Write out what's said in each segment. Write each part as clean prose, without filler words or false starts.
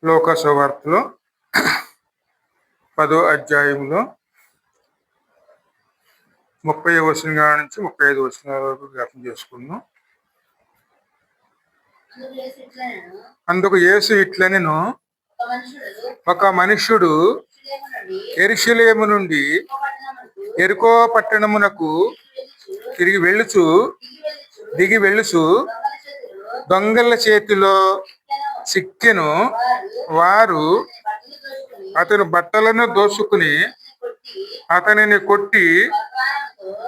లోక సువార్తలో 10వ అధ్యాయంలో 30వ వచనం నుంచి 35వ వచనాల వరకు జ్ఞాపకం చేసుకున్నాం. అందుకు యేసు ఇట్లనెను, ఒక మనుష్యుడు యెరూషలేము నుండి యెరికో పట్టణమునకు దిగి వెళ్ళుచు దొంగల చేతిలో చిక్కెను. వారు అతని బట్టలను దోచుకుని అతనిని కొట్టి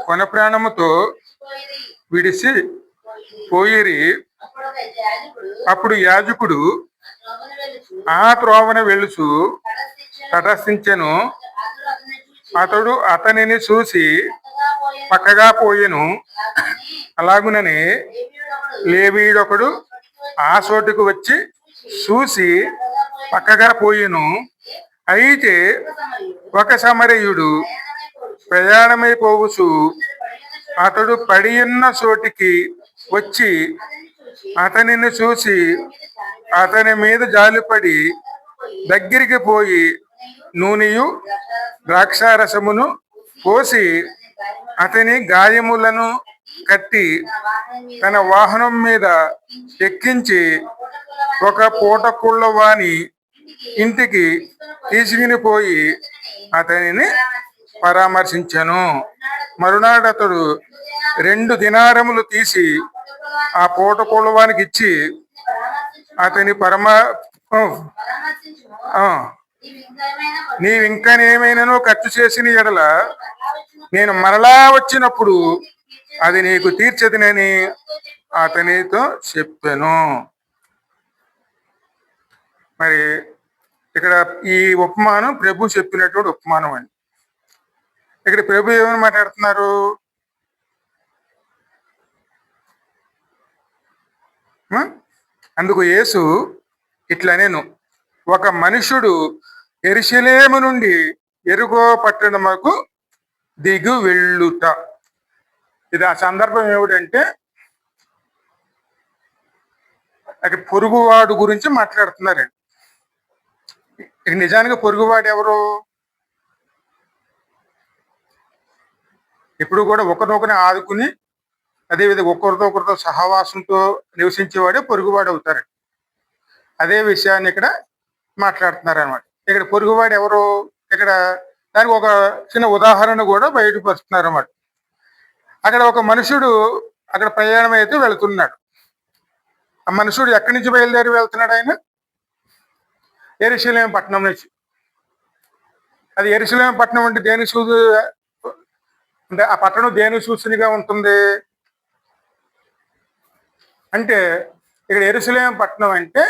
కొన ప్రాణముతో విడిసి పోయిరి. అప్పుడు యాజకుడు ఆ త్రోవన వెళ్ళుచు తటస్థించెను. అతడు అతనిని చూసి పక్కగా పోయెను. అలాగుననే లేవీయుడొకడు ఆ చోటుకు వచ్చి చూసి పక్కగా పోయెను. అయితే ఒక సమరయుడు ప్రయాణమైపోవచ్చు అతడు పడియున్న చోటికి వచ్చి అతనిని చూసి అతని మీద జాలిపడి దగ్గరికి పోయి నూనెయు ద్రాక్షారసమును పోసి అతని గాయములను కట్టి తన వాహనం మీద ఎక్కించి ఒక పూటకుళ్ళ వాని ఇంటికి తీసుకుని పోయి అతనిని పరామర్శించెను. మరునాడు అతడు 2 దినారములు తీసి ఆ పూటకుళ్ళ వానికి ఇచ్చి అతని నీవింకనేమైనానో ఖర్చు చేసిన ఎడల నేను మరలా వచ్చినప్పుడు అది నీకు తీర్చదునని అతనితో చెప్పాను. మరి ఇక్కడ ఈ ఉపమానం ప్రభు చెప్పినటువంటి ఉపమానం అండి. ఇక్కడ ప్రభు ఏమని మాట్లాడుతున్నారు? అందుకు యేసు ఇట్లనెను, ఒక మనుషుడు యెరూషలేము నుండి యెరికో పట్టణముకు దిగు వెళ్ళుట. ఇది ఆ సందర్భం ఏమిటంటే అక్కడ పొరుగువాడు గురించి మాట్లాడుతున్నారండి. ఇక నిజానికి పొరుగువాడు ఎవరు? ఎప్పుడు కూడా ఒకరినొకరిని ఆదుకుని అదేవిధంగా ఒకరితో సహవాసంతో నివసించేవాడే పొరుగువాడు అవుతారు. అదే విషయాన్ని ఇక్కడ మాట్లాడుతున్నారు అనమాట. ఇక్కడ పొరుగువాడు ఎవరు? ఇక్కడ దానికి ఒక చిన్న ఉదాహరణ కూడా బయటపరుస్తున్నారు అన్నమాట. అక్కడ ఒక మనుషుడు అక్కడ ప్రయాణం అయితే వెళుతున్నాడు. ఆ మనుషుడు ఎక్కడి నుంచి బయలుదేరి వెళ్తున్నాడు? ఆయన యెరూషలేము పట్టణం నుంచి. అది యెరూషలేము పట్టణం అంటే దేని అంటే ఆ పట్టణం దేని సూచనగా ఉంటుంది అంటే ఇక్కడ యెరూషలేము పట్టణం అంటే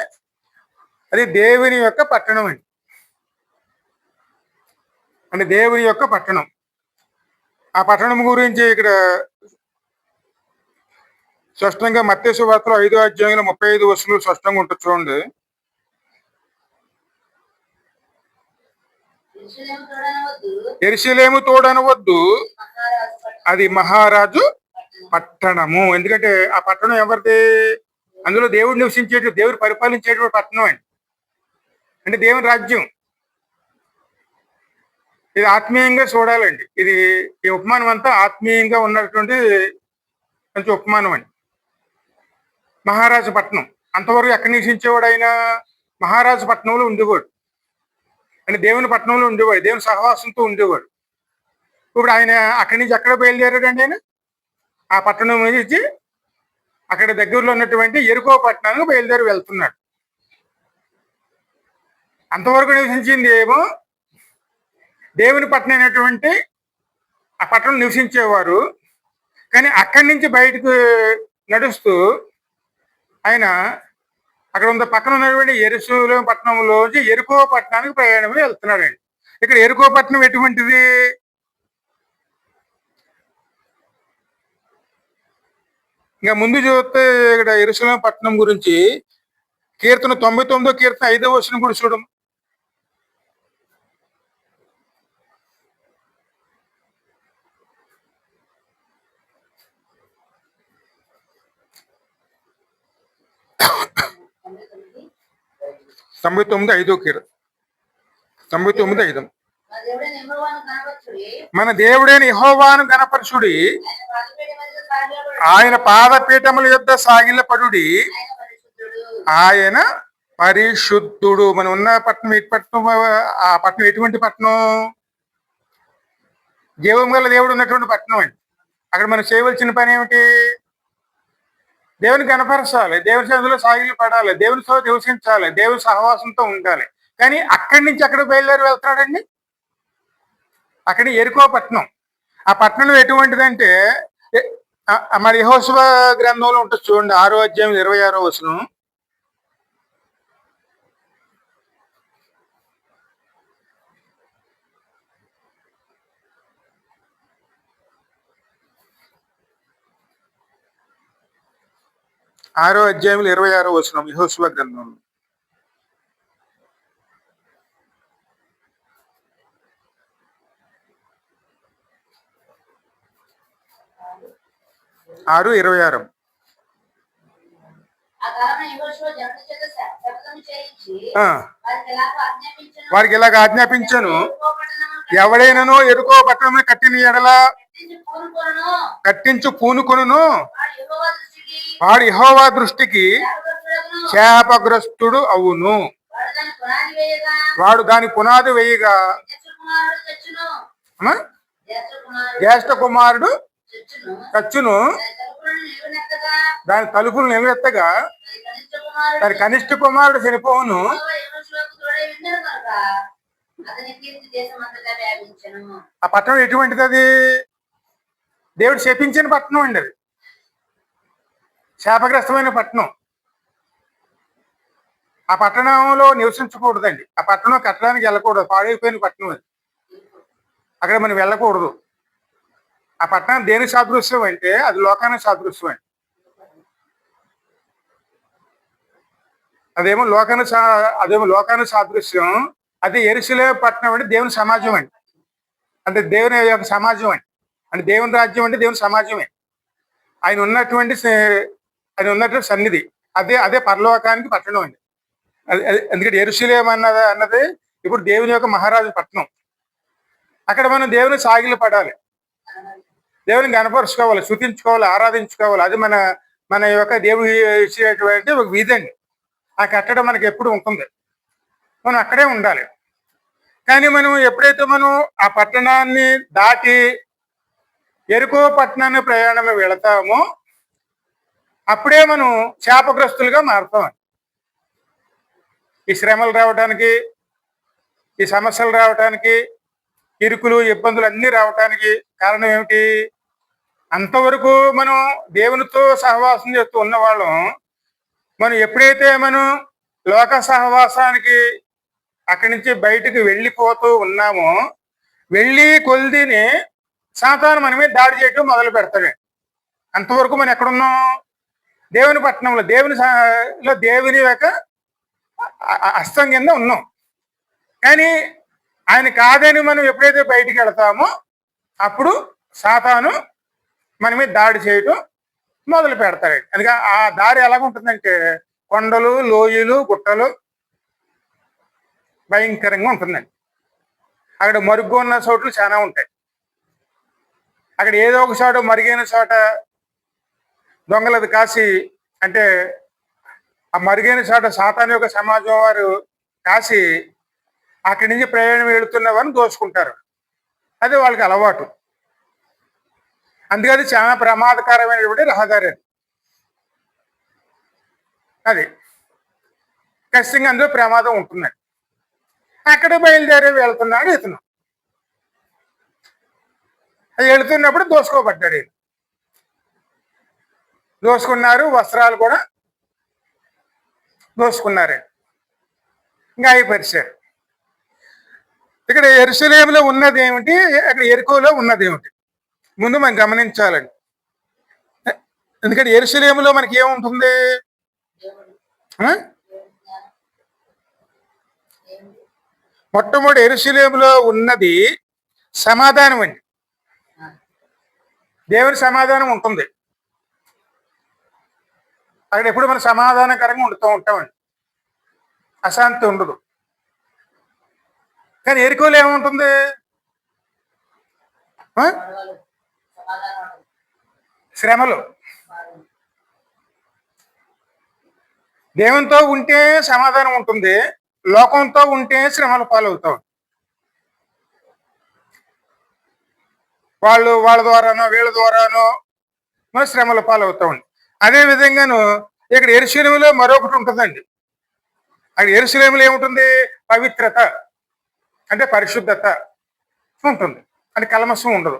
అది దేవుని యొక్క పట్టణం అండి. అంటే దేవుని యొక్క పట్టణం. ఆ పట్టణం గురించి ఇక్కడ స్పష్టంగా మత్తయి సువార్తలో 5వ అధ్యాయంలో 35 వచనాలు స్పష్టంగా ఉంటుంది చూడండి. యెరూషలేము తోడనవద్దు, అది మహారాజు పట్టణము. ఎందుకంటే ఆ పట్టణం ఎవరిది? అందులో దేవుడు నివసించేటువంటి, దేవుడు పరిపాలించేటువంటి పట్టణం అండి. అంటే దేవుని రాజ్యం. ఇది ఆత్మీయంగా చూడాలండి. ఈ ఉపమానం అంతా ఆత్మీయంగా ఉన్నటువంటి మంచి ఉపమానం అండి. మహారాజు పట్టణం. అంతవరకు ఎక్కడ నివసించేవాడు? ఆయన మహారాజు పట్టణంలో ఉండేవాడు. అంటే దేవుని పట్టణంలో ఉండేవాడు, దేవుని సహవాసంతో ఉండేవాడు. ఇప్పుడు ఆయన అక్కడి నుంచి ఎక్కడ బయలుదేరాడండి? ఆయన ఆ పట్టణం నుంచి అక్కడ దగ్గరలో ఉన్నటువంటి యెరికో పట్టణానికి బయలుదేరి వెళ్తున్నాడు. అంతవరకు నివసించింది ఏమో దేవుని పట్టణం అయినటువంటి ఆ పట్టణం నివసించేవారు. కానీ అక్కడి నుంచి బయటకు నడుస్తూ ఆయన అక్కడ ఉన్న పక్కన ఉన్నటువంటి యెరూషలేము పట్టణంలోంచి యెరికో పట్టణానికి ప్రయాణమై వెళ్తున్నాడండి. ఇక్కడ యెరికో పట్టణం ఎటువంటిది? ఇంకా ముందు చూస్తే ఇక్కడ యెరూషలేము పట్టణం గురించి కీర్తన 99వ కీర్తన 5వ వచనం కూడా చూడం. 99:5 99:5 మన దేవుడైన యెహోవాను గణపరచుడి, ఆయన పాదపీఠముల యొద్ద సాగిలపడుడి, ఆయన పరిశుద్ధుడు. మనం ఉన్న పట్టణం ఎటు పట్టణం? ఆ పట్టణం ఎటువంటి పట్టణం? జీవం గల దేవుడు ఉన్నటువంటి పట్టణం అండి. అక్కడ మనం చేయవలసిన పని ఏమిటి? దేవుని కనపరచాలి, దేవుని సన్నిధిలో సాగిలు పడాలి, దేవునితో నివసించాలి, దేవుని సహవాసంతో ఉండాలి. కానీ అక్కడి నుంచి అక్కడ బయలుదేరి వెళ్తాడండి. అక్కడ ఎరికో పట్టణం. ఆ పట్టణం ఎటువంటిదంటే మన యెహోషువ గ్రంథంలో ఉంటుంది చూడండి, 6వ అధ్యాయం 26వ వచనం. ఆరో అధ్యాయంలో 26వ వచనం యెహోషువ గ్రంథంలో. 6:26. వారికి ఇలాగ ఆజ్ఞాపించను, ఎవడైనానో ఎరుకో పట్టణం కట్టిన ఎడల కట్టించు పూనుకొనును, వాడు యెహోవా దృష్టికి శాపగ్రస్తుడు అవును. వాడు దాని పునాది వేయగా జ్యేష్ఠ కుమారుడు చచ్చును, దాని తలుపులు నిలవెత్తగా దాని కనిష్ట కుమారుడు చనిపోవును. ఆ పట్టణం ఎటువంటిది? అది దేవుడు శపించిన పట్టణం అండి. అది శాపగ్రస్తమైన పట్టణం. ఆ పట్టణంలో నివసించకూడదండి. ఆ పట్టణం కట్టడానికి వెళ్ళకూడదు, పాడైపోయిన పట్టణం అది. అక్కడ మనం వెళ్ళకూడదు. ఆ పట్టణం దేని సాదృశ్యం అంటే అది లోకానికి సాదృశ్యం అండి. అదేమో లోకానికి సాదృశ్యం. అది యెరూషలేము పట్టణం అంటే దేవుని సమాజం అండి. అంటే దేవుని యొక్క సమాజం అండి. అంటే దేవుని రాజ్యం అంటే దేవుని సమాజమే. ఆయన ఉన్నటువంటి సన్నిధి అదే పరలోకానికి పట్టణం అండి. ఎందుకంటే యెరూషలేము అన్నది ఇప్పుడు దేవుని యొక్క మహారాజు పట్టణం. అక్కడ మనం దేవుని సాగిలు పడాలి, దేవుని కనపరుచుకోవాలి, స్తుతించుకోవాలి, ఆరాధించుకోవాలి. అది మన యొక్క దేవుడు ఇచ్చేటువంటి ఒక వీధి అండి. ఆ కట్టడం మనకి ఎప్పుడు ఉంటుంది, మనం అక్కడే ఉండాలి. కానీ మనం ఎప్పుడైతే మనం ఆ పట్టణాన్ని దాటి ఎరుకో పట్టణాన్ని ప్రయాణం వెళతామో అప్పుడే మనం శాపగ్రస్తులుగా మారుతాం. ఈ శ్రమలు రావడానికి, ఈ సమస్యలు రావడానికి, ఇరుకులు ఇబ్బందులు అన్నీ రావడానికి కారణం ఏమిటి? అంతవరకు మనం దేవునితో సహవాసం చేస్తూ ఉన్నవాళ్ళం, మనం ఎప్పుడైతే మనం లోక సహవాసానికి అక్కడి నుంచి బయటకు వెళ్ళిపోతూ ఉన్నామో, వెళ్ళి కొలిదిని సాతాను మన మీద దాడి చేయటం మొదలు పెడతాడు. అంతవరకు మనం ఎక్కడున్నాం? దేవుని పట్టణంలో, దేవుని యొక్క హస్తం కింద ఉన్నాం. కానీ ఆయన కాదని మనం ఎప్పుడైతే బయటికి వెళతామో అప్పుడు సాతాను మన మీద దాడి చేయటం మొదలు పెడతాడు. అందుకే ఆ దారి ఎలాగుంటుందంటే కొండలు, లోయలు, గుట్టలు భయంకరంగా ఉంటుందండి. అక్కడ మరుగ్గా ఉన్న చోట్లు చాలా ఉంటాయి. అక్కడ ఏదో ఒక చోట మరుగైన చోట దొంగలది కాసి, అంటే ఆ మరుగైన చోట సాతాను యొక్క సమాజం వారు కాసి అక్కడి నుంచి ప్రయాణం వెళుతున్న వారిని దోచుకుంటారు. అది వాళ్ళకి అలవాటు. అందుకని చాలా ప్రమాదకరమైనటువంటి రహదారి అది. ఖచ్చితంగా అందులో ప్రమాదం ఉంటుందండి. అక్కడ బయలుదేరి వెళ్తున్నాడు ఇతను. అది వెళుతున్నప్పుడు దోసుకోబడ్డాడు. దోసుకున్నారు, వస్త్రాలు కూడా దోసుకున్నారు, గాయపరిచారు. ఇక్కడ యెరూషలేములో ఉన్నది ఏమిటి, అక్కడ యెరికోలో ఉన్నది ఏమిటి ముందు మనం గమనించాలండి. ఎందుకంటే యెరూషలేములో మనకి ఏముంటుంది? మొట్టమొదటి యెరూషలేములో ఉన్నది సమాధానం అండి. దేవుని సమాధానం ఉంటుంది అక్కడ. ఎప్పుడు మనం సమాధానకరంగా ఉంటూ ఉంటామండి. అశాంతి ఉండదు. కానీ ఎరుకలో ఏముంటుంది? శ్రమలు. దేవునితో ఉంటే సమాధానం ఉంటుంది, లోకంతో ఉంటే శ్రమల పాలవుతావు. వాళ్ళ ద్వారానో వీళ్ళ ద్వారానో శ్రమల పాలవుతామండి. అదే విధంగాను ఇక్కడ యెరూషలేములో మరొకటి ఉంటుందండి. అక్కడ యెరూషలేములో ఏముంటుంది? పవిత్రత అంటే పరిశుద్ధత ఉంటుంది, అంటే కల్మషం ఉండదు,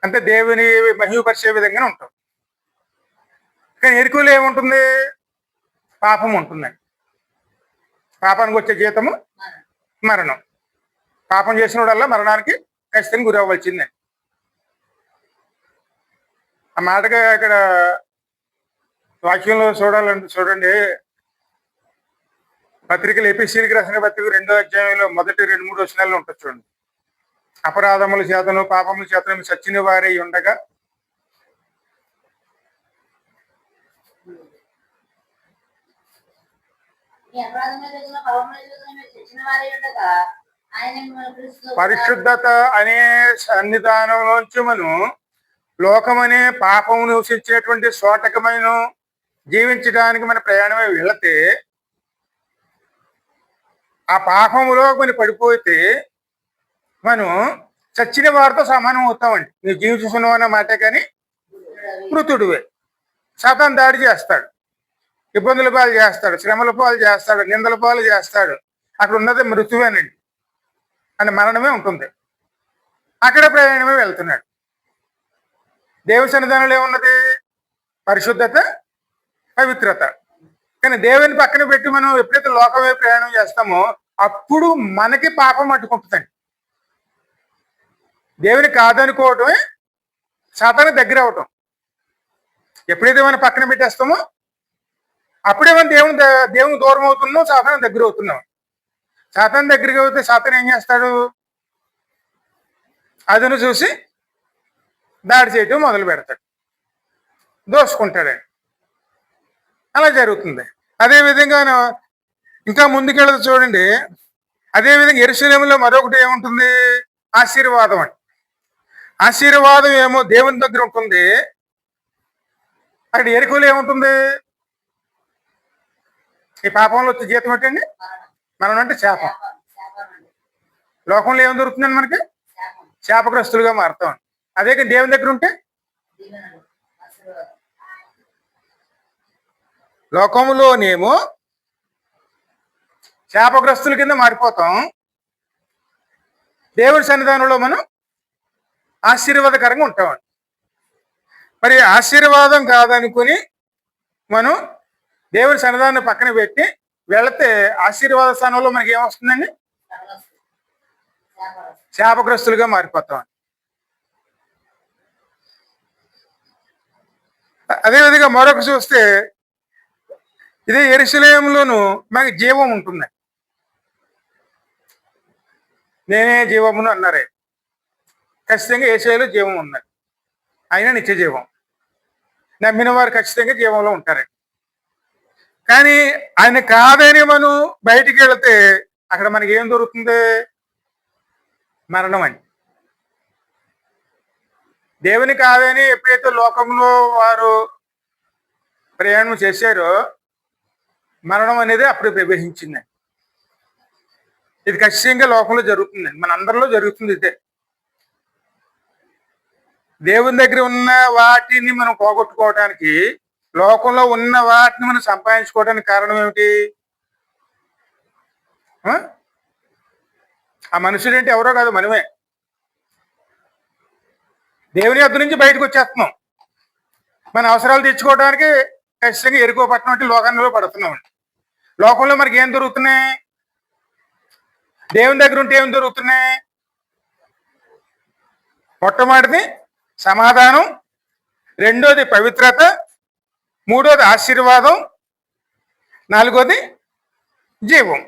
అంటే దేవుని మహిమపరిచే విధంగా ఉంటాం. కానీ ఎరుకలో ఏముంటుంది? పాపం ఉంటుందండి. పాపానికి వచ్చే జీతము మరణం. పాపం చేసిన వాడల్లా మరణానికి ఖచ్చితంగా గురి అవ్వాల్సిందండి. ఆ మాటగా ఇక్కడ వాక్యంలో చూడండి. పత్రికలు ఎపిసీలకు రాసిన పత్రిక 2వ అధ్యాయంలో మొదటి 2-3 వచనాల్లో ఉంటుంది చూడండి. అపరాధముల చేతను పాపముల చేతను చచ్చిన వారై ఉండగా పరిశుద్ధత అనే సన్నిధానంలోంచి మనం లోకమనే పాపము నివసించేటువంటి శోటకమైన జీవించడానికి మన ప్రయాణమై వెళితే ఆ పాపములో మనం పడిపోతే మనం చచ్చిన వారితో సమానం అవుతామండి. నువ్వు జీవిస్తున్నావు అన్న మాటే కానీ మృతుడివే. సాతాను దాడి చేస్తాడు, ఇబ్బందుల పాలు చేస్తాడు, శ్రమల పాలు చేస్తాడు, నిందల పాలు చేస్తాడు. అక్కడ ఉన్నది మృతువేనండి, అని మరణమే ఉంటుంది. అక్కడ ప్రయాణమే వెళ్తున్నాడు. దేవుని సన్నిధానంలో ఏమున్నది? పరిశుద్ధత, పవిత్రత. కానీ దేవుని పక్కన పెట్టి మనం ఎప్పుడైతే లోకమే ప్రయాణం చేస్తామో అప్పుడు మనకి పాపం అడ్డుకుంటుందండి. దేవుని కాదనుకోవటమే సాతాను దగ్గర అవటం. ఎప్పుడైతే మనం పక్కన పెట్టేస్తామో అప్పుడే మనం దేవుని దూరం అవుతున్నాం, సాతాను దగ్గర అవుతున్నాం. సాతాను దగ్గరికి అవుతే సాతాను ఏం చేస్తాడు? అదను చూసి దాడి చేయటం మొదలు పెడతాడు, దోసుకుంటాడండి. అలా జరుగుతుంది. అదేవిధంగా ఇంకా ముందుకెళ్ళదు చూడండి. అదేవిధంగా యెరూషలేములో మరొకటి ఏముంటుంది? ఆశీర్వాదం అండి. ఆశీర్వాదం ఏమో దేవుని దగ్గర ఉంటుంది. అక్కడ ఎరుకలో ఏముంటుంది? ఈ పాపంలో వచ్చే జీతం ఏంటండి? మనం అంటే శాపం. లోకంలో ఏం దొరుకుతుందండి మనకి? శాపగ్రస్తులుగా మారుతాం. అదే కానీ దేవుని దగ్గర ఉంటే లోకంలోనేమో శాపగ్రస్తుల కింద మారిపోతాం. దేవుడి సన్నిధానంలో మనం ఆశీర్వాదకరంగా ఉంటామండి. మరి ఆశీర్వాదం కాదనుకుని మనం దేవుడి సన్నిధానం పక్కన పెట్టి వెళితే ఆశీర్వాద స్థానంలో మనకి ఏమొస్తుందండి? శాపగ్రస్తులుగా మారిపోతాం. అదేవిధంగా మరొక చూస్తే ఇదే యెరూషలేములోను మనకి జీవం ఉంటుంది. నేనే జీవమును అన్నారే. ఖచ్చితంగా యేసయ్యలో జీవం ఉన్నది, ఆయన నిత్య జీవం. నమ్మిన వారు ఖచ్చితంగా జీవంలో ఉంటారండి. కానీ ఆయన కాదని మనం బయటికి వెళితే అక్కడ మనకి ఏం దొరుకుతుంది? మరణం అని. దేవుని కాదని ఎప్పుడైతే లోకంలో వారు ప్రయాణం చేశారో మరణం అనేది అప్పుడు ప్రవేశించిందండి. ఇది ఖచ్చితంగా లోకంలో జరుగుతుందండి, మన అందరిలో జరుగుతుంది. ఇదే దేవుని దగ్గర ఉన్న వాటిని మనం పోగొట్టుకోవడానికి, లోకంలో ఉన్న వాటిని మనం సంపాదించుకోవడానికి కారణం ఏమిటి? ఆ మనుషుడు ఏంటి? ఎవరో కాదు, మనమే. దేవుని యొద్ద నుంచి బయటకు వచ్చేస్తున్నాం. మన అవసరాలు తెచ్చుకోవడానికి ఖచ్చితంగా ఎరుకో పట్టణం అంటే లోకాల్లో పడుతున్నాం. లోకంలో మనకి ఏం దొరుకుతున్నాయి? దేవుని దగ్గర ఉంటే ఏం దొరుకుతున్నాయి? మొట్టమొదటిది సమాధానం, రెండోది పవిత్రత, మూడోది ఆశీర్వాదం, నాలుగోది జీవం.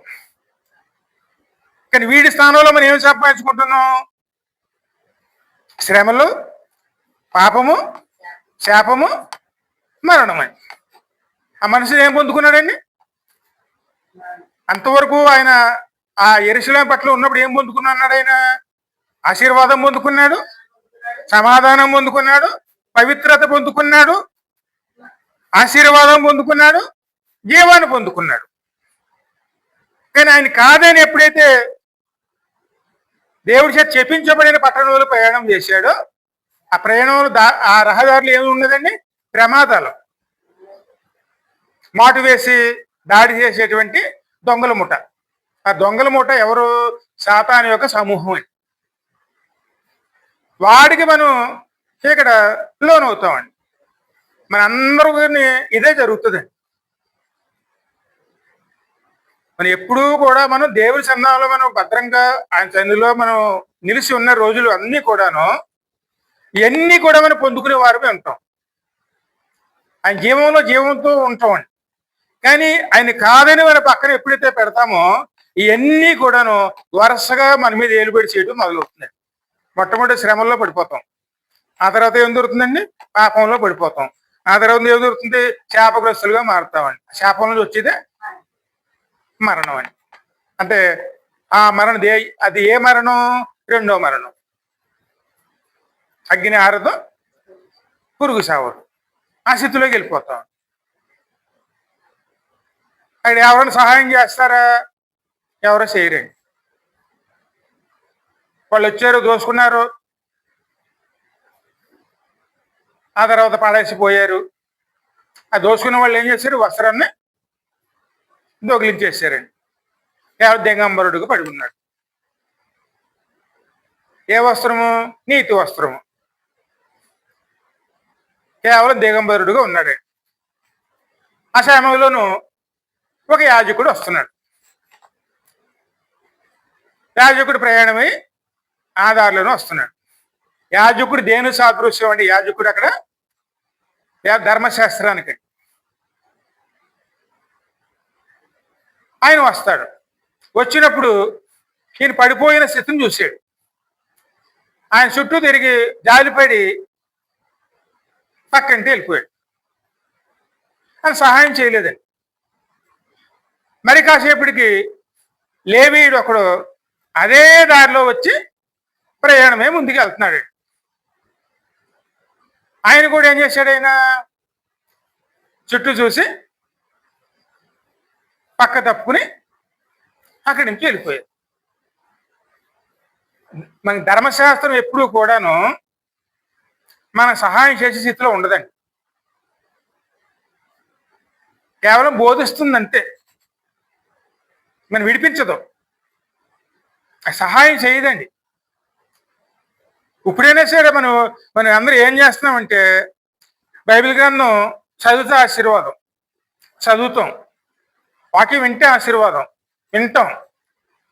కానీ వీడి స్థానంలో మనం ఏమి సంపాదించుకుంటున్నాం? శ్రమలు, పాపము, శాపము, మరణమని. ఆ మనుషులు ఏం పొందుకున్నాడండి? అంతవరకు ఆయన ఆ యెరూషలేము పట్ల ఉన్నప్పుడు ఏం పొందుకున్నాడు? ఆయన ఆశీర్వాదం పొందుకున్నాడు, సమాధానం పొందుకున్నాడు, పవిత్రత పొందుకున్నాడు, ఆశీర్వాదం పొందుకున్నాడు, జీవాన్ని పొందుకున్నాడు. కానీ ఆయన కాదని ఎప్పుడైతే దేవుడి చేత చెప్పించబడిన పట్టణంలో ప్రయాణం చేశాడో, ఆ ప్రయాణంలో ఆ రహదారులు ఏమి ఉన్నదండి? ప్రమాదాలు, మాటు వేసి దాడి చేసేటువంటి దొంగల ముఠ. ఆ దొంగల ముఠ ఎవరు? సాతాను యొక్క సమూహం అని. వాడికి మనం ఇక్కడ లోనవుతామండి. మన అందరూ ఇదే జరుగుతుందండి. మనం ఎప్పుడూ కూడా మనం దేవుడి సన్నిధానంలో మనం భద్రంగా ఆయన సన్నిధిలో మనం నిలిచి ఉన్న రోజులు అన్నీ కూడాను ఇవన్నీ కూడా మనం పొందుకునే వారమే ఉంటాం. ఆయన జీవంతో ఉంటామండి. కానీ ఆయన కాదని మన పక్కన ఎప్పుడైతే పెడతామో ఇవన్నీ కూడాను వరుసగా మన మీద ఏలుబడి చేయడం మొదలవుతుందండి. మొట్టమొదటి శ్రమల్లో పడిపోతాం. ఆ తర్వాత ఏం దొరుకుతుందండి? పాపంలో పడిపోతాం. ఆ తర్వాత ఏం దొరుకుతుంది? శాపగ్రస్తులుగా మారుతామండి. శాపం నుంచి వచ్చేదే మరణం అని. అంటే ఆ మరణం అది ఏ మరణం? రెండో మరణం. అగ్ని ఆరదు, పురుగు సావదు. ఆ స్థితిలోకి వెళ్ళిపోతాం. అక్కడ ఎవరైనా సహాయం చేస్తారా? ఎవరో చేయరండి. వాళ్ళు వచ్చారు, దోసుకున్నారు, ఆ తర్వాత పడేసిపోయారు. ఆ దోసుకున్న వాళ్ళు ఏం చేశారు? వస్త్రాన్ని దొగిలించేశారండి. కేవలం దిగంబరుడుగా పడుకున్నాడు. ఏ వస్త్రము? నీతి వస్త్రము. కేవలం దిగంబరుడుగా ఉన్నాడండి. ఆ సమయంలోనూ ఒక యాజకుడు వస్తున్నాడు. యాజకుడు ప్రయాణమై ఆ దారిలోనూ వస్తున్నాడు. యాజకుడు దేని సాదృశ్యం అండి? యాజకుడు అక్కడ ధర్మశాస్త్రానికి ఆయన వస్తాడు. వచ్చినప్పుడు ఈయన పడిపోయిన స్థితిని చూశాడు. ఆయన చుట్టూ తిరిగి జాలిపడి పక్కంటి వెళ్ళిపోయాడు. ఆయన సహాయం చేయలేదండి. మరి కాసేపటికి లేవీయుడు ఒకడు అదే దారిలో వచ్చి ప్రయాణమే ముందుకు వెళ్తున్నాడు. ఆయన కూడా ఏం చేశాడు? ఆయన చుట్టూ చూసి పక్క తప్పుకుని అక్కడి నుంచి వెళ్ళిపోయాడు. మన ధర్మశాస్త్రం ఎప్పుడూ కూడాను మన సహాయం చేసే స్థితిలో ఉండదండి. కేవలం బోధిస్తుందంతే, మనం విడిపించదు, సహాయం చేయదండి. ఇప్పుడైనా సరే మనం అందరూ ఏం చేస్తున్నామంటే బైబిల్ గ్రంథం చదివితే ఆశీర్వాదం, చదువుతాం. వాక్యం వింటే ఆశీర్వాదం, వింటాం.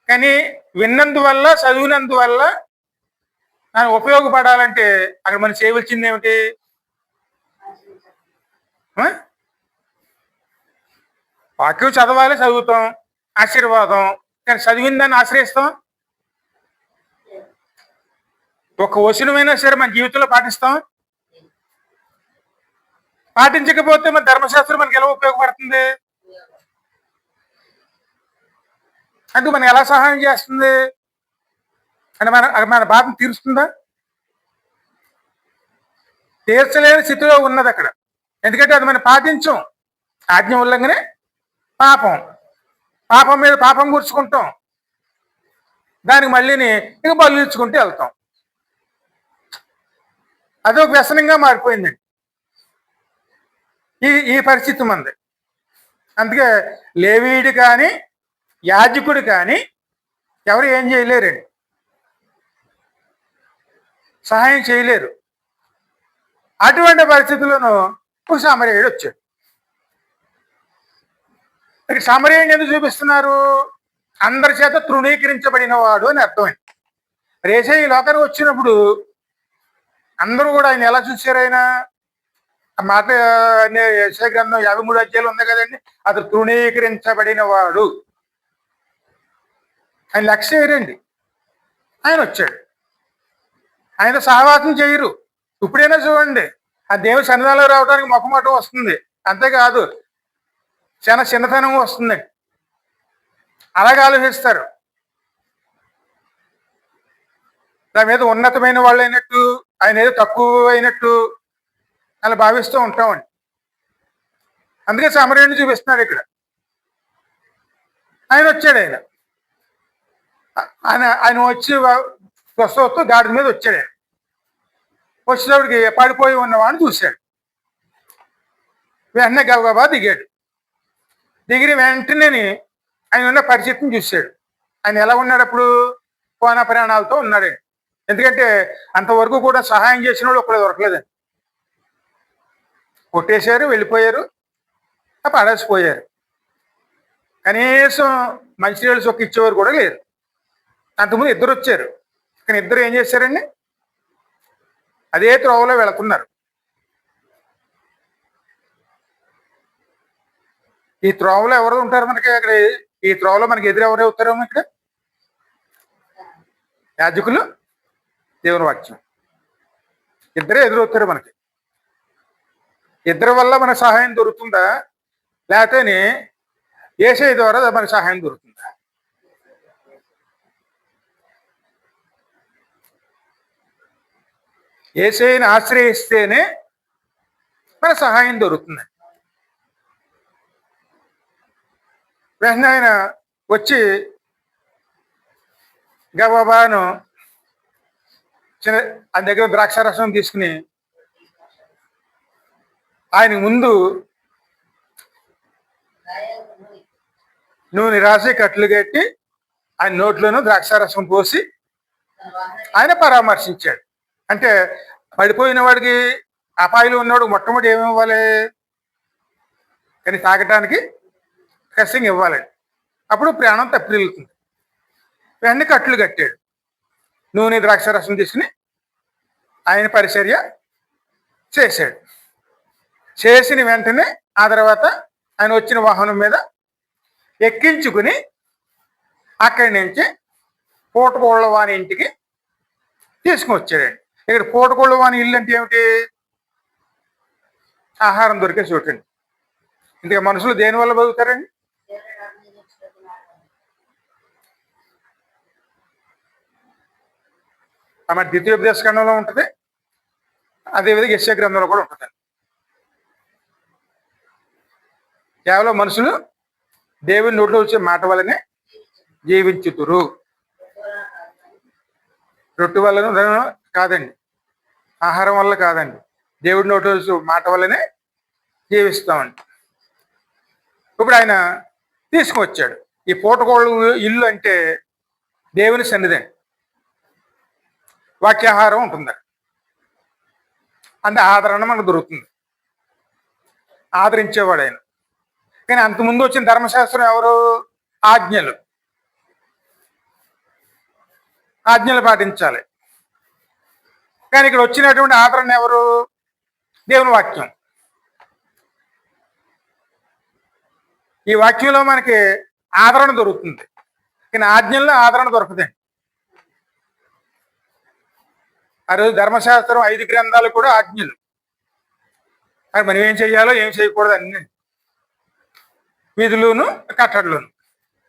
కానీ విన్నందువల్ల, చదివినందువల్ల నాకు ఉపయోగపడాలంటే అక్కడ మనం చేయవలసింది ఏమిటి? వాక్యం చదవాలి, చదువుతాం, ఆశీర్వాదం. కానీ చదివిన దాన్ని ఆశ్రయిస్తాం. ఒక వచనమైనా సరే మన జీవితంలో పాటిస్తాం. పాటించకపోతే మన ధర్మశాస్త్రం మనకి ఎలా ఉపయోగపడుతుంది? అంటే మనం ఎలా సహాయం చేస్తుంది? అంటే మన బాధను తీరుస్తుందా? తీర్చలేని స్థితిలో ఉన్నది అక్కడ. ఎందుకంటే అది మనం పాటించం. ఆజ్ఞ ఉల్లంఘనే పాపం మీద పాపం కూర్చుకుంటాం. దానికి మళ్ళీని ఇక బలు ఇచ్చుకుంటూ వెళ్తాం. అదొక వ్యసనంగా మారిపోయిందండి ఈ పరిస్థితి మంది. అందుకే లేవీయుడు కానీ యాజకుడు కానీ ఎవరు ఏం చేయలేరండి, సహాయం చేయలేరు. అటువంటి పరిస్థితుల్లోనూ ఒక సమరయుడు వచ్చాడు. ఇక్కడ సమరయుడిని ఎందుకు చూపిస్తున్నారు? అందరి చేత తృణీకరించబడిన వాడు అని అర్థమైంది. రేసే ఈ లోకానికి వచ్చినప్పుడు అందరూ కూడా ఆయన ఎలా చూశారు? ఆయన ఆ మాట యెషయా గ్రంథం 53 అధ్యాయాలు ఉంది కదండి. అతను తృణీకరించబడిన వాడు ఆయన లక్ష్యం ఏరండి. ఆయన వచ్చాడు. ఆయన సహవాసం చేయరు. ఇప్పుడైనా చూడండి, ఆ దేవుని సన్నిధానంలో రావడానికి మొక్కమొట్టం వస్తుంది, అంతేకాదు చాలా చిన్నతనం వస్తుందండి. అలాగే ఆలోచిస్తారు. దాని మీద ఉన్నతమైన వాళ్ళు అయినట్టు, ఆయన ఏదో తక్కువ అయినట్టు అలా భావిస్తూ ఉంటామండి. అందుకే సమరయుడిని చూపిస్తున్నారు ఇక్కడ. ఆయన వచ్చాడు. ఆయన వచ్చి వస్తూ గాడి మీద వచ్చాడు. ఆయన వచ్చేటప్పటికి పడిపోయి ఉన్నవాడిని చూశాడు. వెంటనే గబగబా దిగాడు. దిగిన వెంటనే ఆయన ఉన్న పరిస్థితిని చూశాడు. ఆయన ఎలా ఉన్నాడు అప్పుడు? పోన ప్రాణాలతో ఉన్నాడు. ఎందుకంటే అంతవరకు కూడా సహాయం చేసిన వాళ్ళు ఒక్కడే దొరకలేదండి. కొట్టేశారు, వెళ్ళిపోయారు, పడేసిపోయారు. కనీసం మంచినీళ్ళు చొక్క ఇచ్చేవారు కూడా లేరు. అంతకుముందు ఇద్దరు వచ్చారు, కానీ ఇద్దరు ఏం చేశారండి? అదే త్రోవలో వెళుతున్నారు. ఈ త్రోవలో ఎవరు ఉంటారు మనకి అక్కడ? ఈ త్రోవలో మనకి ఎదురు ఎవరు అవుతారో ఇక్కడ? యాజకులు, దేవుని వాక్యం. ఇద్దరే ఎదురవుతారు మనకి. ఇద్దరి వల్ల మనకు సహాయం దొరుకుతుందా, లేకపోతే యేసయ్య ద్వారా మనకు సహాయం దొరుకుతుందా? యేసయ్యని ఆశ్రయిస్తేనే మన సహాయం దొరుకుతుంది. వెంటనే ఆయన వచ్చి గబాబాను ఆయన దగ్గర ద్రాక్షారసం తీసుకుని ఆయన ముందు నూనె రాసి కట్లు కట్టి ఆయన నోట్లోనూ ద్రాక్షారసం పోసి ఆయన పరామర్శించాడు. అంటే పడిపోయిన వాడికి, అపాయంలో ఉన్నవాడు మొట్టమొదటి ఏమి ఇవ్వాలి? కానీ తాగటానికి కసింగ్ ఇవ్వాలండి. అప్పుడు ప్రాణం తప్పిల్లుతుంది. వెంటనే కట్లు కట్టాడు. నూనె ద్రాక్షారసం తీసుకుని ఆయన పరిచర్య చేశాడు. చేసిన వెంటనే ఆ తర్వాత ఆయన వచ్చిన వాహనం మీద ఎక్కించుకుని అక్కడి నుంచి పూటకోళ్ళ వాని ఇంటికి తీసుకుని వచ్చాడండి. ఇక్కడ పూటకోళ్ళ వాని ఇల్లు అంటే ఏమిటి? ఆహారం దొరికే చోటండి. ఇంకా మనుషులు దేనివల్ల బతుకుతారండి? ఆమె ద్వితీయోపదేశ ఖండంలో ఉంటుంది, అదేవిధంగా యెషయా గ్రంథంలో కూడా ఉంటుంది. కేవలం మనుషులు దేవుని నోట్లో వచ్చే మాట వల్లనే జీవించుతురు. రొట్టె వల్ల కాదండి, ఆహారం వల్ల కాదండి, దేవుడి నోట్లో వచ్చే మాట వల్లనే జీవిస్తామండి. ఇప్పుడు ఆయన తీసుకువచ్చాడు. ఈ పూటకోళ్ళు ఇల్లు అంటే దేవుని సన్నిధి, వాక్యాహారం ఉంటుంది. అంటే ఆదరణ మనకు దొరుకుతుంది, ఆదరించేవాడు ఆయన. కానీ అంతకుముందు వచ్చిన ధర్మశాస్త్రం ఎవరు? ఆజ్ఞలు. ఆజ్ఞలు పాటించాలి. కానీ ఇక్కడ వచ్చినటువంటి ఆదరణ ఎవరు? దేవుని వాక్యం. ఈ వాక్యంలో మనకి ఆదరణ దొరుకుతుంది, కానీ ఆజ్ఞల్లో ఆదరణ దొరకదండి. ఆ రోజు ధర్మశాస్త్రం 5 గ్రంథాలు కూడా ఆజ్ఞలు. అది మనం ఏం చెయ్యాలో ఏం చేయకూడదు అన్ని విధులును కట్టడలును.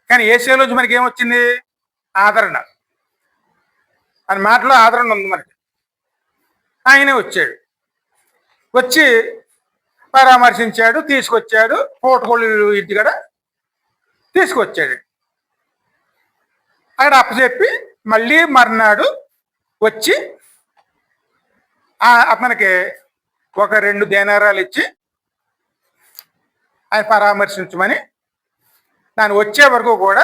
కానీ యేసయ్యలోంచి మనకి ఏమొచ్చింది? ఆదరణ. అని మాటలో ఆదరణ ఉంది మనకి. ఆయనే వచ్చాడు, వచ్చి పరామర్శించాడు, తీసుకొచ్చాడు. పూటకోళ్ళు ఇంటికాడ తీసుకొచ్చాడు. అక్కడ అప్పచెప్పి మళ్ళీ మర్నాడు వచ్చి మనకి ఒక 2 దేనారాలు ఇచ్చి ఆయన పరామర్శించమని, దాన్ని వచ్చే వరకు కూడా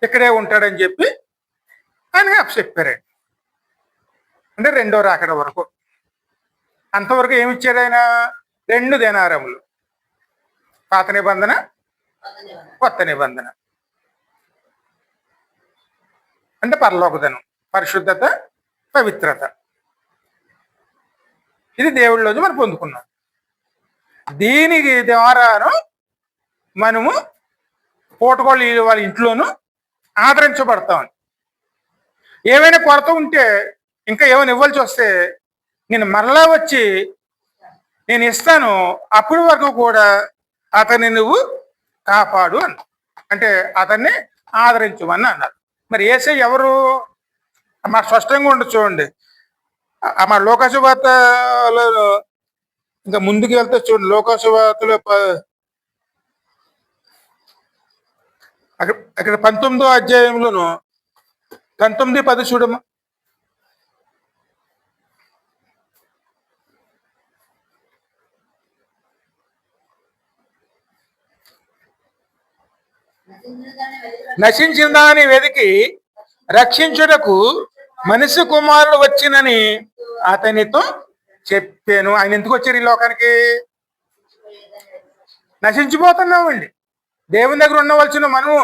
ఇక్కడే ఉంటాడని చెప్పి ఆయన చెప్పారండి. అంటే 2వ రాకడ వరకు. అంతవరకు ఏమి ఇచ్చాడు ఆయన? 2 దేనారములు. పాత నిబంధన, కొత్త నిబంధన. అంటే పరలోకధనం, పరిశుద్ధత, పవిత్రత. ఇది దేవుళ్ళలోంచి మనం పొందుకున్నాం. దీనికి ద్వారాను మనము పూటకోళ్ళు వాళ్ళ ఇంట్లోనూ ఆదరించబడతాం. ఏమైనా కొరత ఉంటే, ఇంకా ఏమైనా ఇవ్వాల్సి వస్తే నేను మరలా వచ్చి నేను ఇస్తాను, అప్పటి వరకు కూడా అతన్ని నువ్వు కాపాడు అని. అంటే అతన్ని ఆదరించమని అన్నారు. మరి యేసే ఎవరు? మా స్పష్టంగా ఉండదు చూడండి. మా లోకసువార్తలో ఇంకా ముందుకు వెళ్తే చూడండి, లోకసువార్తలో అక్కడ అక్కడ 19వ అధ్యాయంలోను 19:10 చూడమ్మా. నశించిన దాని వెతికి రక్షించుటకు మనిషి కుమారుడు వచ్చినని అతనితో చెప్పాను. ఆయన ఎందుకు వచ్చారు ఈ లోకానికి? నశించిపోతున్నామండి. దేవుని దగ్గర ఉండవలసిన మనము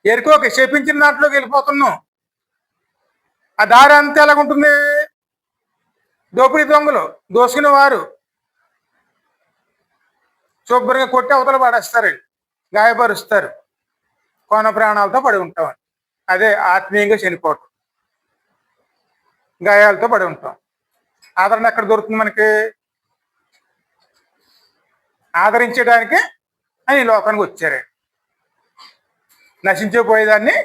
ఎరుకోక శపించిన దాంట్లోకి వెళ్ళిపోతున్నాం. ఆ దారి అంతా ఎలాగుంటుంది? దోపిడీ దొంగలు దోసుకునే వారు శుభ్రంగా కొట్టి అవతల పడేస్తారండి, గాయపరుస్తారు, కోన ప్రాణాలతో పడి ఉంటామని. అదే ఆత్మీయంగా చనిపోవటం, గాయాలతో పడి ఉంటాం. ఆదరణ ఎక్కడ దొరుకుతుంది మనకి? ఆదరించడానికి ఆయన ఈ లోకానికి వచ్చారండి. నశించిపోయేదాన్ని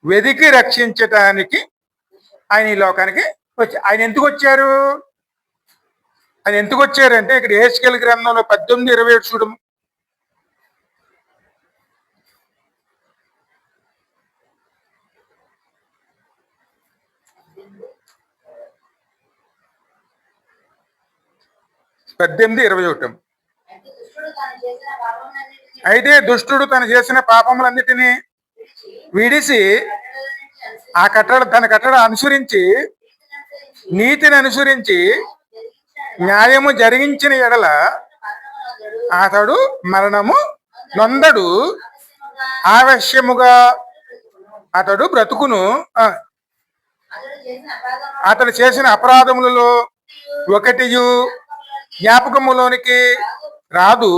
వెదికి రక్షించటానికి ఆయన ఈ లోకానికి వచ్చి ఆయన ఎందుకు వచ్చారు? ఆయన ఎందుకు వచ్చారంటే ఇక్కడ యెహెజ్కేలు గ్రంథంలో 18:27 చూడము. అయితే దుష్టుడు తను చేసిన పాపములన్నిటినీ విడిసి తన కట్టడ అనుసరించి నీతిని అనుసరించి న్యాయము జరిగించిన ఎడల అతడు మరణము నొందడు, ఆవశ్యముగా అతడు బ్రతుకును. అతడు చేసిన అపరాధములలో ఒకటియు జ్ఞాపకములోనికి రాదు.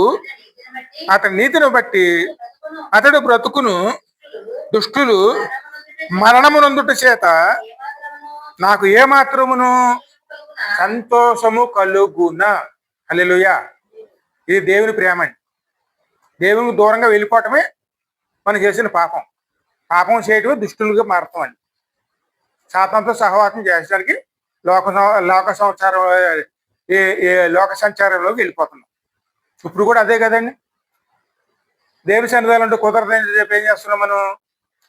అతని నీతిని బట్టి అతడు బ్రతుకును. దుష్టులు మరణము నొందుట చేత నాకు ఏమాత్రమును సంతోషము కలుగున. హల్లెలూయా. ఇది దేవుని ప్రేమ అండి. దేవునికి దూరంగా వెళ్ళిపోవటమే మనం చేసిన పాపం. పాపం చేయటమే దుష్టులుగా మారతాం అండి. సాతానుతో సహవాసం చేసడానికి లోక సంచారం లోక సంచారంలోకి వెళ్ళిపోతున్నాం. ఇప్పుడు కూడా అదే కదండి. దేవుని సన్నిధానం అంటే కుదరదని చెప్పి ఏం చేస్తున్నాం? మనం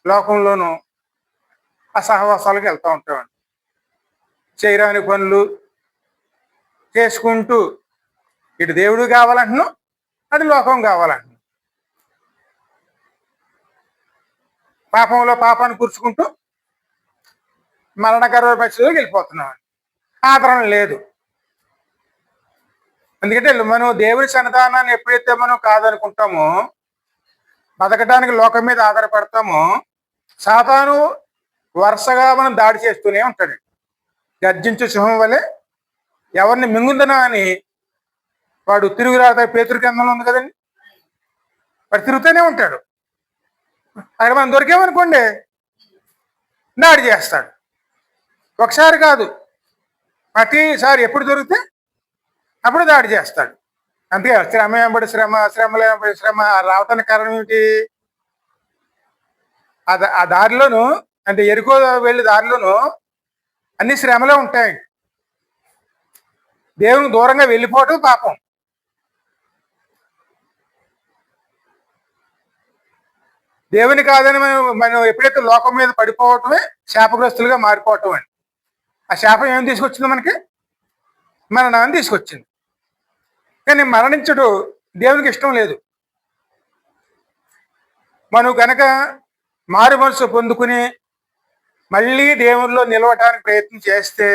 లోకంలోనూ ఆ సహవాసాలకు వెళ్తూ ఉంటామండి. చేయరాని పనులు చేసుకుంటూ ఇటు దేవుడు కావాలంటున్నాం, అటు లోకం కావాలంటున్నాం. పాపంలో పాపాన్ని కూర్చుకుంటూ మరణకర పరిస్థితిలోకి వెళ్ళిపోతున్నాం. ఆదరణ లేదు. ఎందుకంటే మనం దేవుని సన్నిధానాన్ని ఎప్పుడైతే మనం కాదనుకుంటామో, బతకడానికి లోకం మీద ఆధారపడతామో, సాతాను వరుసగా మనం దాడి చేస్తూనే ఉంటాడు. గర్జించే సింహం వలె ఎవరిని మింగుందనా అని వాడు తిరుగురాత పేతురు గ్రంథంలో ఉంది కదండి. వాడు తిరుగుతూనే ఉంటాడు. అక్కడ మనం దొరికేమనుకోండి దాడి చేస్తాడు. ఒకసారి కాదు, ప్రతిసారి ఎప్పుడు దొరికితే అప్పుడు దాడి చేస్తాడు. అంతే. శ్రమ వెంబడి శ్రమ, శ్రమలు వెంబడి శ్రమ రావటానికి కారణం ఏమిటి? ఆ దారిలోను, అంటే ఎరుకో వెళ్ళే దారిలోను అన్ని శ్రమలే ఉంటాయి. దేవునికి దూరంగా వెళ్ళిపోవటం పాపం. దేవుని కాదని మనం ఎప్పుడైతే లోకం మీద పడిపోవటమే శాపగ్రస్తులుగా మారిపోవటం అండి. ఆ శాపం ఏం తీసుకొచ్చింది? మనకి మరణాన్ని తీసుకొచ్చింది. కానీ మరణించడం దేవునికి ఇష్టం లేదు. మనం కనుక మారు మనసు పొందుకుని మళ్ళీ దేవునిలో నిలవటానికి ప్రయత్నం చేస్తే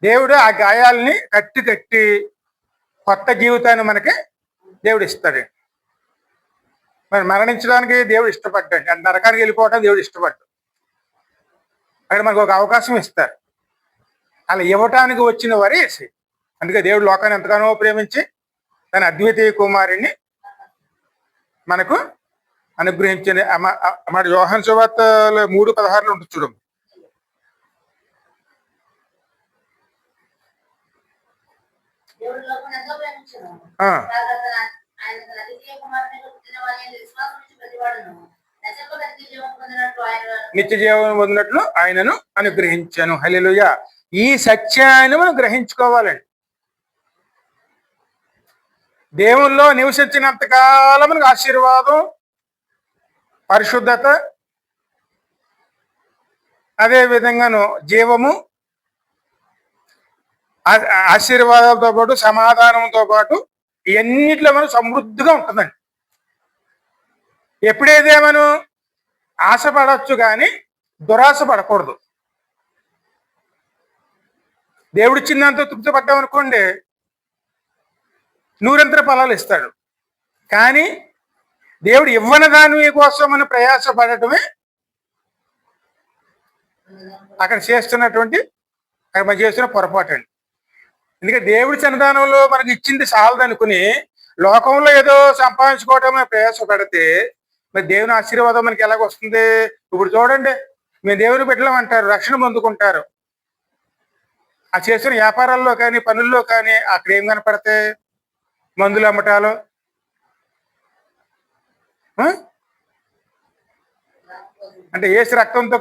దేవుడు ఆ గాయాలని కట్టి కొత్త జీవితాన్ని మనకి దేవుడు ఇస్తాడు. మరి మరణించడానికి దేవుడు ఇష్టపడ్డాడు, అంటే నరకానికి వెళ్ళిపోవడానికి దేవుడు ఇష్టపడ్డాడు. అక్కడ మనకు ఒక అవకాశం ఇస్తారు. అలా ఇవ్వటానికి వచ్చిన వారే యేసు. అందుకే దేవుడు లోకాన్ని ఎంతగానో ప్రేమించి తన అద్వితీయ కుమారుణ్ణి మనకు అనుగ్రహించిన. మన యోహాను సువార్తలో 3:16 ఉంటుంది చూడము. నిత్య జీవం పొందినట్లు ఆయనను అనుగ్రహించాను. హల్లెలూయా. ఈ సత్యాన్ని మనం గ్రహించుకోవాలండి. దేవుల్లో నివసించినంత కాలం మనకు ఆశీర్వాదం, పరిశుద్ధత, అదే విధంగాను జీవము, ఆశీర్వాదాలతో పాటు సమాధానంతో పాటు ఇవన్నిట్లో మనం సమృద్ధిగా ఉంటుందండి. ఎప్పుడైతే మనం ఆశపడవచ్చు కానీ దురాశ పడకూడదు. దేవుడిచ్చినంత తృప్తి పడ్డామనుకోండి, నూరంతర ఫలాలు ఇస్తాడు. కానీ దేవుడు ఇవ్వని దాని కోసం మనం ప్రయాసపడటమే అక్కడ మనం చేస్తున్న పొరపాటు అండి. ఎందుకంటే దేవుడి సన్నిధానంలో మనకి ఇచ్చింది చాలదనుకుని లోకంలో ఏదో సంపాదించుకోవటం ప్రయాసపడితే మరి దేవుని ఆశీర్వాదం మనకి ఎలాగ వస్తుంది? ఇప్పుడు చూడండి, మేము దేవుని బిడ్డలం అంటారు, రక్షణ పొందుకుంటారు. ఆ చేస్తున్న వ్యాపారాల్లో కానీ పనుల్లో కానీ అక్కడ ఏం కనపడితే మందులు అమ్మటాలు, అంటే ఏసు రక్తంతో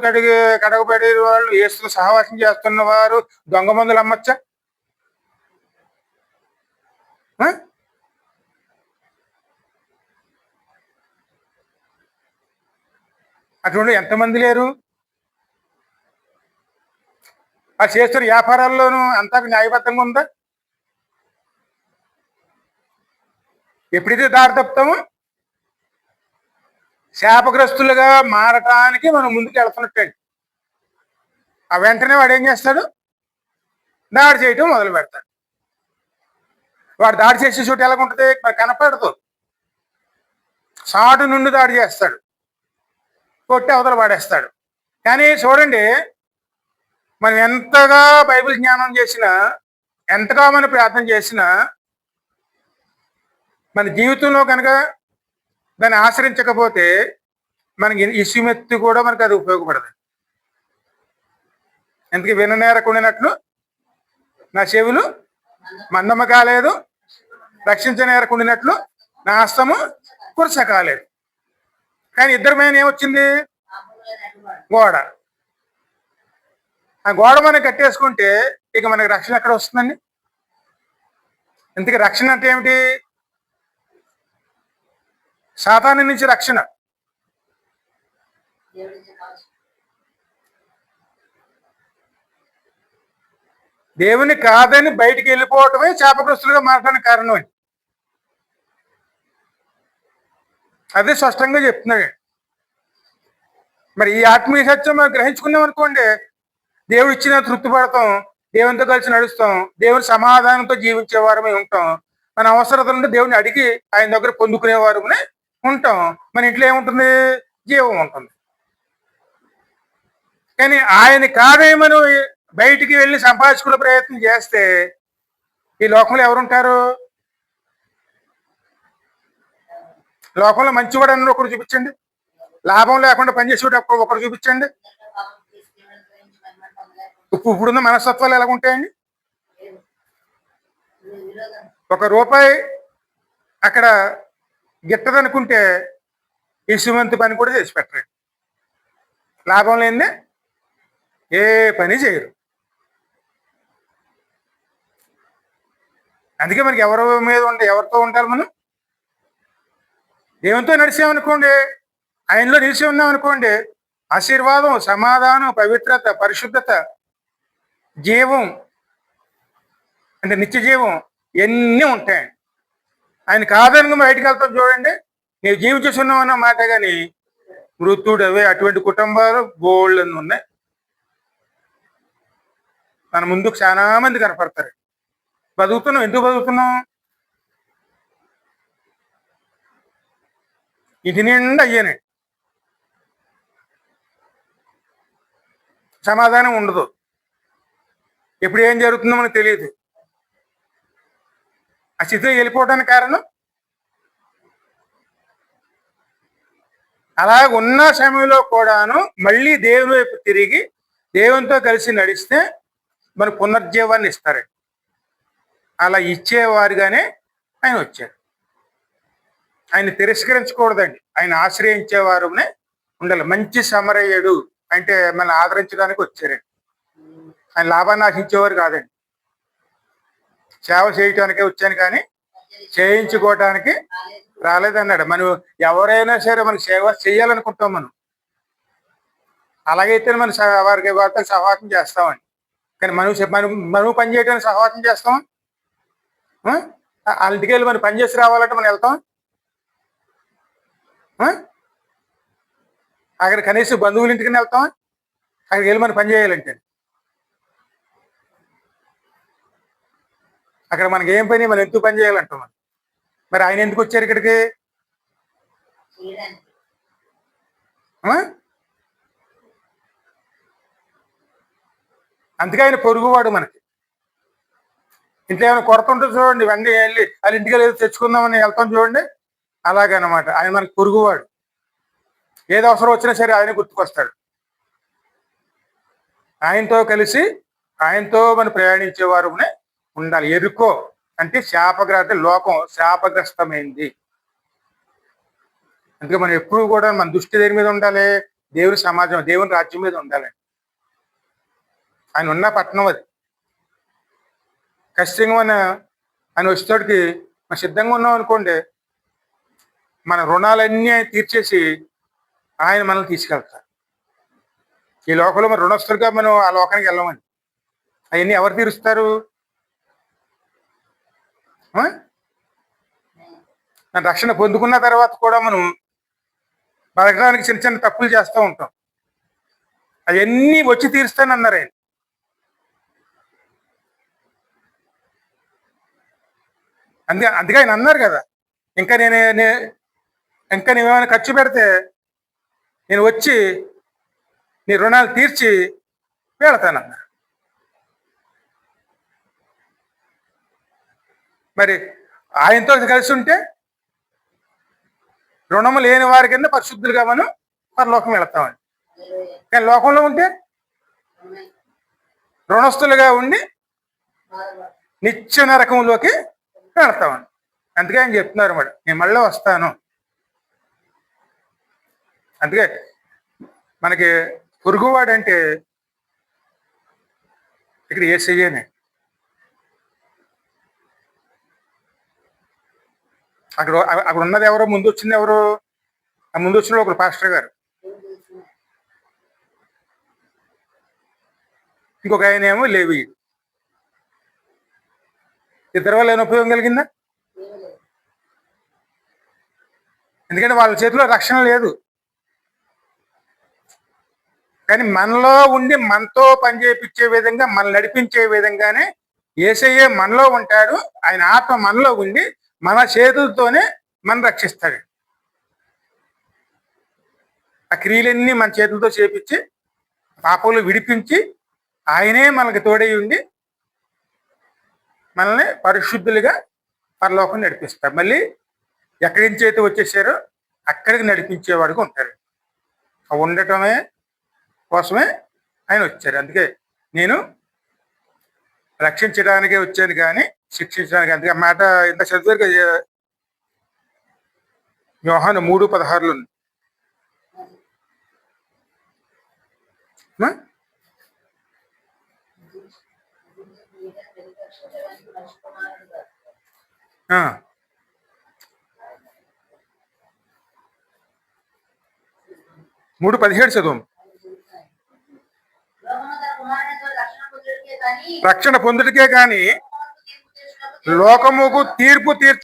కడగబడే వాళ్ళు, ఏసుతో సహవాసం చేస్తున్న వారు దొంగ మందులు అమ్మచ్చా? అటువంటి ఎంతమంది లేరు? ఆ చేస్తున్న వ్యాపారాల్లోనూ అంతా న్యాయబద్ధంగా ఉందా? ఎప్పుడైతే దారి తప్పుతామో శాపగ్రస్తులుగా మారటానికి మనం ముందుకు వెళ్తున్నట్టండి. ఆ వెంటనే వాడు ఏం చేస్తాడు? దాడి చేయటం మొదలు పెడతాడు. వాడు దాడి చేసే చోటు ఎలాగుంటుంది? మరి కనపడదు. సాటు నుండి దాడి చేస్తాడు, కొట్టి అవతల పాడేస్తాడు. కానీ చూడండి, మనం ఎంతగా బైబిల్ జ్ఞానం చేసినా, ఎంతగా మనం ప్రార్థన చేసినా, మన జీవితంలో కనుక దాన్ని ఆచరించకపోతే మనకి ఇసుమెత్తి కూడా మనకు అది ఉపయోగపడదు. ఎందుకు విననేరకుండినట్లు నా చెవులు మందమ్మ కాలేదు, రక్షించనేరకుండినట్లు నా హస్తము కురస కాలేదు. కానీ ఇద్దరి మీద ఏమొచ్చింది? గోడ. ఆ గోడ మనం కట్టేసుకుంటే ఇక మనకి రక్షణ ఎక్కడ వస్తుందండి? ఇంతకీ రక్షణ అంటే ఏమిటి? సాతాను నుంచి రక్షణ. దేవుని కాదని బయటికి వెళ్ళిపోవటమే శాపగ్రస్తులుగా మారడానికి కారణం అని అదే స్పష్టంగా చెప్తున్నాడు. మరి ఈ ఆత్మీయ సత్యం మనం గ్రహించుకున్నాం అనుకోండి, దేవుడు ఇచ్చిన తృప్తి పడతాం, దేవునితో కలిసి నడుస్తాం, దేవుని సమాధానంతో జీవించేవారమే ఉంటాం. మన అవసరతలు ఉంటే దేవుని అడిగి ఆయన దగ్గర పొందుకునేవారమే ఉంటాం. మన ఇంట్లో ఏముంటుంది? జీవం ఉంటుంది. కానీ ఆయన కాదే మనం బయటికి వెళ్ళి సంపాదించుకునే ప్రయత్నం చేస్తే ఈ లోకంలో ఎవరుంటారు? లోకంలో మంచివాడు అన్న ఒకరు చూపించండి, లాభం లేకుండా పనిచేసేవాడు ఒకరు చూపించండి. ఇప్పుడున్న మనస్తత్వాలు ఎలా ఉంటాయండి? ₹1 అక్కడ గిట్టదనుకుంటే ఇసుమంతి పని కూడా చేసి పెట్టరండి. లాభం లేనిదే ఏ పని చేయరు. అందుకే మనకి ఎవరి మీద ఎవరితో ఉండాలి? మనం దేవునితో నడిచామనుకోండి, ఆయనలో నిలిచి ఉన్నామనుకోండి, ఆశీర్వాదం, సమాధానం, పవిత్రత, పరిశుద్ధత, జీవం అంటే నిత్య జీవం ఇవన్నీ ఉంటాయండి. ఆయన కాదని బయటకు వెళ్తాం చూడండి, నీవు జీవించున్నావు అన్న మాట. కానీ మృతుడవే అటువంటి కుటుంబాలు బోళ్ళని ఉన్నాయి. మన ముందుకు చాలా మంది కనపడతారు. బతుకుతున్నాం. ఎందుకు బతుకుతున్నాం? ఇది నిండా అయ్యానే సమాధానం ఉండదు. ఎప్పుడు ఏం జరుగుతుందో మనకు తెలియదు. ఆ స్థితిలో వెళ్ళిపోవడానికి కారణం అలా ఉన్న సమయంలో కూడాను మళ్ళీ దేవుని వైపు తిరిగి దేవునితో కలిసి నడిస్తే మన పునర్జీవాన్ని ఇస్తారండి. అలా ఇచ్చేవారుగానే ఆయన వచ్చారు. ఆయన తిరస్కరించకూడదండి. ఆయన ఆశ్రయించేవారునే ఉండాలి. మంచి సమరయుడు అంటే మన ఆదరించడానికి వచ్చారండి. ఆయన లాభాన్ని ఆశించేవారు కాదండి. సేవ చేయటానికే వచ్చాను కానీ చేయించుకోవటానికి రాలేదన్నాడు. మనం ఎవరైనా సరే మనకి సేవ చేయాలనుకుంటాం మనం. అలాగైతే మనం వారితో సహవాసం చేస్తామండి. కానీ మనం పని చేయడానికి సహవాసం చేస్తాం. వాళ్ళ ఇంటికి వెళ్ళి మనం పని చేసి రావాలంటే మనం వెళ్తాం. అక్కడ కనీసం బంధువుల ఇంటికి వెళ్తాం. అక్కడికి వెళ్ళి మనం పని చేయాలంటే అక్కడ మనకి ఏం పని, మనం ఎందుకు పని చేయాలంటాం. మరి ఆయన ఎందుకు వచ్చారు ఇక్కడికి? అందుకే ఆయన పొరుగువాడు. మనకి ఇంట్లో ఏమైనా కొరత ఉంటుంది చూడండి, వెంటనే వెళ్ళి వాళ్ళ ఇంటికి వెళ్ళి తెచ్చుకుందామని వెళ్తాం చూడండి. అలాగనమాట ఆయన మనకి పొరుగువాడు. ఏది అవసరం వచ్చినా సరే ఆయన గుర్తుకొస్తాడు. ఆయనతో కలిసి ఆయనతో మనం ప్రయాణించేవారు ఉండాలి. ఎరుకో అంటే శాపగ్రస్త, లోకం శాపగ్రస్తమైంది. అందుకే మనం ఎప్పుడు కూడా మన దృష్టి దేని మీద ఉండాలి? దేవుని సమాజం, దేవుని రాజ్యం మీద ఉండాలి. ఆయన ఉన్న పట్టణం అది. ఖచ్చితంగా ఆయన వచ్చేటోడికి మనం సిద్ధంగా ఉన్నాం అనుకోండి, మన రుణాలన్నీ ఆయన తీర్చేసి ఆయన మనల్ని తీసుకెళ్తారు. ఈ లోకంలో మన రుణస్తులుగా మనం ఆ లోకానికి వెళ్ళమని. అవన్నీ ఎవరు తీరుస్తారు? రక్షణ పొందుకున్న తర్వాత కూడా మనం బతకడానికి చిన్న చిన్న తప్పులు చేస్తూ ఉంటాం. అవన్నీ వచ్చి తీరుస్తానన్నారు ఆయన. అందుకే ఆయన అన్నారు కదా, ఇంకా నువ్వేమైనా ఖర్చు పెడితే నేను వచ్చి నీ రుణాలు తీర్చి వెళతానన్నా. మరి ఆయనతో కలిసి ఉంటే రుణము లేని వారి కింద పరిశుద్ధులుగా మనం పరలోకం వెళతామని. కానీ లోకంలో ఉంటే రుణస్తులుగా ఉండి నిత్య నరకంలోకి వెళతామని. అందుకే ఆయన చెప్తున్నారు మరి, నేను మళ్ళీ వస్తాను. అందుకే మనకి పొరుగువాడు అంటే ఇక్కడ యేసయ్యనే. అక్కడ ఉన్నది ఎవరో, ముందు వచ్చింది ఎవరు? ఆ ముందు వచ్చిన ఒకరు పాస్టర్ గారు, ఇంకొక ఆయన ఏమో లేవి. ఇద్దరు వల్ల ఏమైనా ఉపయోగం కలిగిందా? ఎందుకంటే వాళ్ళ చేతిలో రక్షణ లేదు. కానీ మనలో ఉండి మనతో పనిచేయించే విధంగా, మనం నడిపించే విధంగానే యేసయ్యే మనలో ఉంటాడు. ఆయన ఆత్మ మనలో ఉండి మన చేతులతోనే మనం రక్షిస్తాడు. ఆ క్రియలన్నీ మన చేతులతో చేపించి పాపలు విడిపించి ఆయనే మనకు తోడై ఉండి మనల్ని పరిశుద్ధులుగా పరలోకం నడిపిస్తారు. మళ్ళీ ఎక్కడి నుంచి అయితే వచ్చేసారో అక్కడికి నడిపించేవాడుగా ఉంటారు. ఆ ఉండటమే కోసమే ఆయన వచ్చారు. అందుకే నేను రక్షించడానికే వచ్చాను కానీ శిక్షించడానికి. అందుకే మాట ఇంత చదివారు యోహాను 3:16 3:17 చదువు. రక్షణ పొందుటకే కానీ లోకముకు తీర్పు